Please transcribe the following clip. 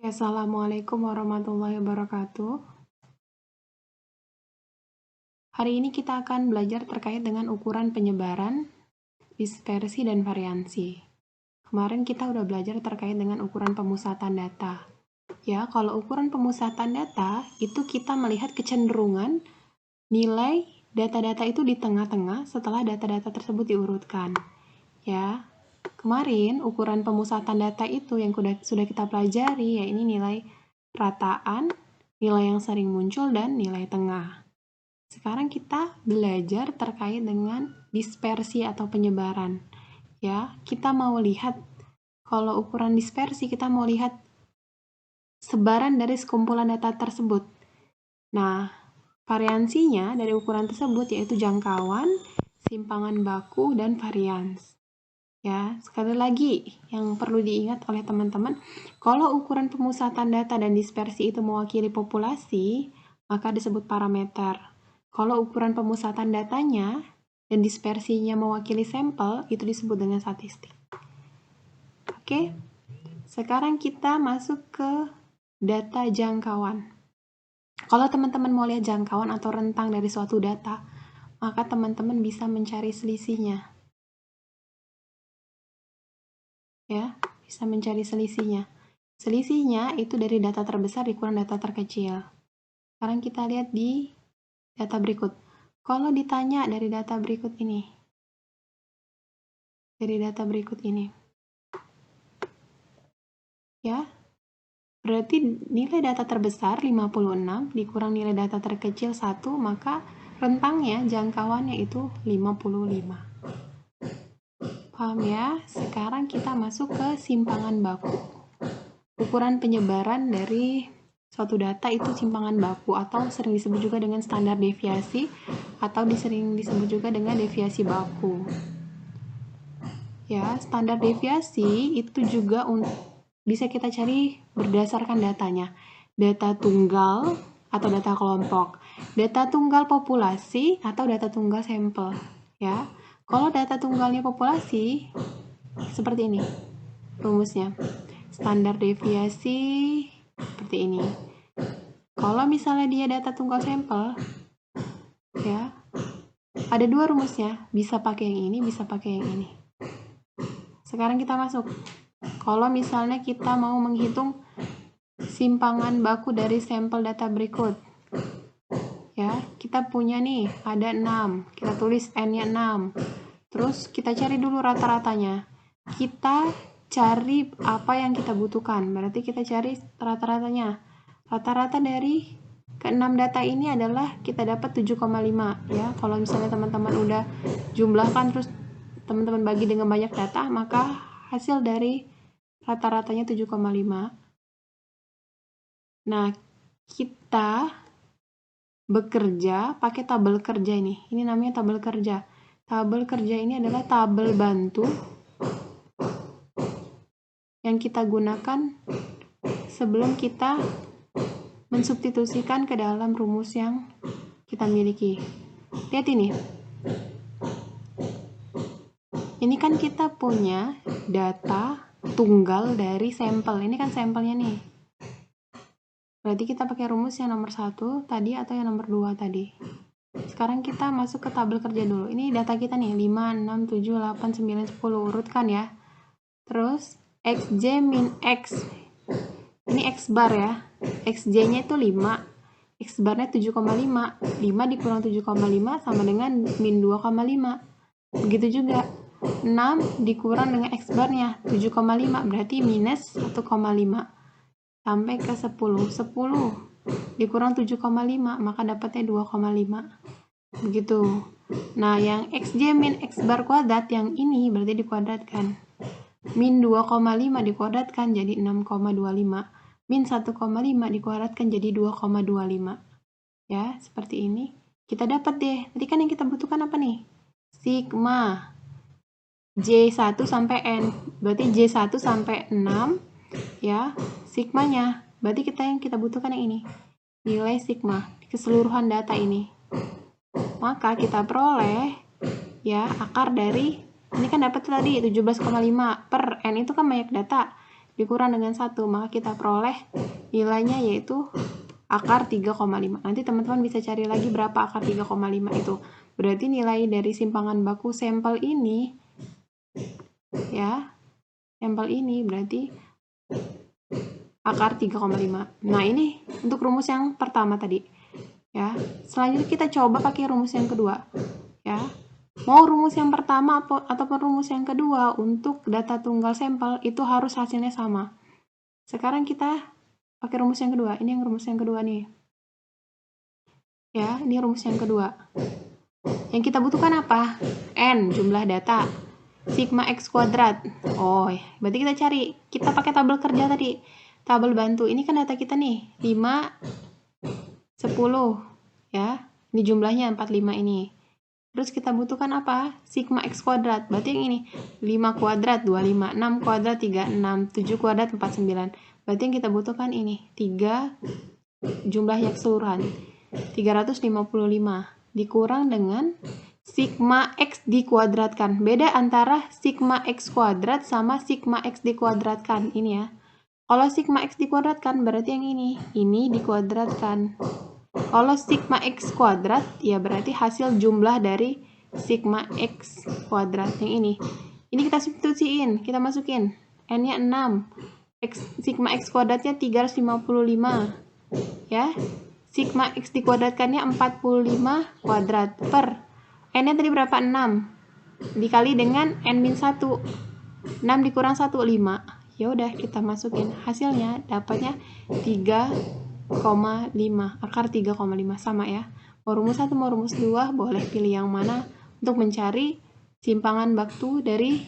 Assalamualaikum warahmatullahi wabarakatuh. Hari ini kita akan belajar terkait dengan ukuran penyebaran, dispersi, dan variansi. Kemarin kita udah belajar terkait dengan ukuran pemusatan data. Ya, kalau ukuran pemusatan data, itu kita melihat kecenderungan nilai data-data itu di tengah-tengah setelah data-data tersebut diurutkan. Ya, kemarin ukuran pemusatan data itu yang sudah kita pelajari, ya ini nilai rataan, nilai yang sering muncul, dan nilai tengah. Sekarang kita belajar terkait dengan dispersi atau penyebaran. Ya, kita mau lihat kalau ukuran dispersi kita mau lihat sebaran dari sekumpulan data tersebut. Nah, variansinya dari ukuran tersebut yaitu jangkauan, simpangan baku, dan varians. Ya, sekali lagi yang perlu diingat oleh teman-teman, kalau ukuran pemusatan data dan dispersi itu mewakili populasi, maka disebut parameter. Kalau ukuran pemusatan datanya dan dispersinya mewakili sampel, itu disebut dengan statistik. Oke, sekarang kita masuk ke data jangkauan. Kalau teman-teman mau lihat jangkauan atau rentang dari suatu data, maka teman-teman bisa mencari selisihnya. Ya, bisa mencari selisihnya. Selisihnya itu dari data terbesar dikurang data terkecil. Sekarang kita lihat di data berikut. Kalau ditanya dari data berikut ini, ya, berarti nilai data terbesar 56 dikurang nilai data terkecil 1, maka rentangnya, jangkauannya itu 55. Paham ya? Sekarang kita masuk ke simpangan baku. Ukuran penyebaran dari suatu data itu simpangan baku atau sering disebut juga dengan standar deviasi atau sering disebut juga dengan deviasi baku. Ya, standar deviasi itu juga bisa kita cari berdasarkan datanya. Data tunggal atau data kelompok, data tunggal populasi atau data tunggal sampel. Ya, kalau data tunggalnya populasi seperti ini rumusnya. Standar deviasi seperti ini. Kalau misalnya dia data tunggal sampel, ya, ada dua rumusnya, bisa pakai yang ini, bisa pakai yang ini. Sekarang kita masuk. Kalau misalnya kita mau menghitung simpangan baku dari sampel data berikut, ya, kita punya nih, ada 6, kita tulis N-nya 6. Terus kita cari dulu rata-ratanya. Kita cari apa yang kita butuhkan, berarti kita cari rata-ratanya. Rata-rata dari ke-6 data ini adalah kita dapat 7,5 ya. Kalau misalnya teman-teman udah jumlahkan terus teman-teman bagi dengan banyak data, maka hasil dari rata-ratanya 7,5. Nah, kita bekerja pakai tabel kerja ini. Ini namanya tabel kerja. Tabel kerja ini adalah tabel bantu yang kita gunakan sebelum kita mensubstitusikan ke dalam rumus yang kita miliki. Lihat ini. Ini kan kita punya data tunggal dari sampel. Ini kan sampelnya nih. Berarti kita pakai rumus yang nomor 1 tadi atau yang nomor 2 tadi. Sekarang kita masuk ke tabel kerja dulu. Ini data kita nih, 5, 6, 7, 8, 9, 10. Urutkan ya. Terus, XJ min X. Ini X bar ya. XJ-nya itu 5. X barnya 7,5. 5 dikurang 7,5 sama dengan min 2,5. Begitu juga. 6 dikurang dengan X barnya 7,5 berarti minus 1,5. Sampai ke 10. 10 dikurang 7,5 maka dapatnya 2,5. Begitu. Nah, yang XJ min X bar kuadrat yang ini berarti dikuadratkan. Min 2,5 dikuadratkan jadi 6,25. Min 1,5 dikuadratkan jadi 2,25. Ya, seperti ini. Kita dapat deh. Tadi kan yang kita butuhkan apa nih? Sigma J1 sampai N. Berarti J1 sampai 6 ya, sigmanya. Berarti yang kita butuhkan yang ini. Nilai sigma keseluruhan data ini. Maka kita peroleh ya akar dari ini kan dapat tadi 17,5 per N itu kan banyak data. dikurang dengan 1, maka kita peroleh nilainya yaitu akar 3,5. Nanti teman-teman bisa cari lagi berapa akar 3,5 itu. Berarti nilai dari simpangan baku sampel ini, ya, sampel ini berarti akar 3,5. Nah, ini untuk rumus yang pertama tadi. Ya, selanjutnya kita coba pakai rumus yang kedua. Ya, mau rumus yang pertama ataupun rumus yang kedua untuk data tunggal sampel itu harus hasilnya sama. Sekarang kita pakai rumus yang kedua. Ini yang rumus yang kedua nih. Ya, ini rumus yang kedua. Yang kita butuhkan apa? N, jumlah data. Sigma X kuadrat. Oh, berarti kita cari. Kita pakai tabel kerja tadi. Tabel bantu. Ini kan data kita nih. 5, 10. Ya, ini jumlahnya 45 ini. Terus kita butuhkan apa? Sigma X kuadrat. Berarti yang ini. 5 kuadrat 25. 6 kuadrat 36. 7 kuadrat 49. Berarti yang kita butuhkan ini. 3 jumlahnya keseluruhan. 355 dikurang dengan sigma X dikuadratkan. Beda antara sigma X kuadrat sama sigma X dikuadratkan. Ini ya. Kalau sigma X dikuadratkan berarti yang ini dikuadratkan. Kalau sigma X kuadrat ya berarti hasil jumlah dari sigma X kuadrat yang ini. Ini kita substitusiin, kita masukin. N-nya 6. Sigma X kuadratnya 355. Ya. Sigma X dikuadratkannya 45 kuadrat per N-nya tadi berapa? 6 dikali dengan N-1. 6 dikurang 1, 5. Ya udah kita masukin. Hasilnya dapatnya 3,5. Akar 3,5 sama ya. Mau rumus 1 mau rumus 2 boleh pilih yang mana untuk mencari simpangan baku dari